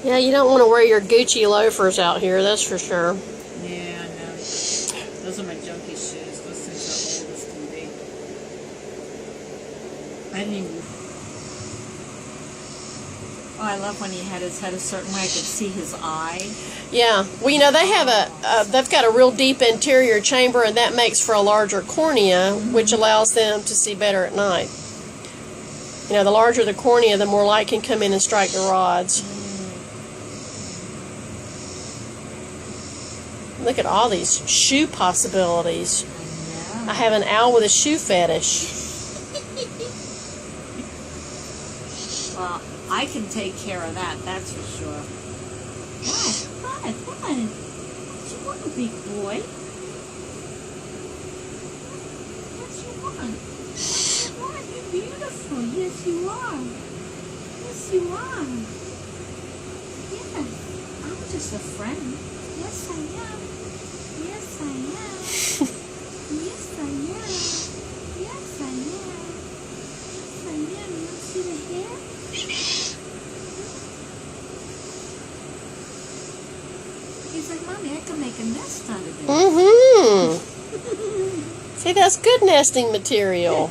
Yeah, you don't want to wear your Gucci loafers out here, that's for sure. Yeah, I know. Those are my junkie shoes. Those things are old as can be. I didn't even... Oh, I love when he had his head a certain way. I could see his eye. Yeah, well, you know, they have they've got a real deep interior chamber, and that makes for a larger cornea, which allows them to see better at night. You know, the larger the cornea, the more light can come in and strike the rods. Look at all these shoe possibilities. I have an owl with a shoe fetish. Well, I can take care of that, that's for sure. What? What you want, big boy? What you want? What? You're beautiful. Yes, you are. Yes, you are. Yes. I'm just a friend. Yes, I am. Yes, I am. Yes, I am. Yes, I am. Yes, I am. You want to see the hair? He's like, Mommy, I can make a nest out of this. See, that's good nesting material.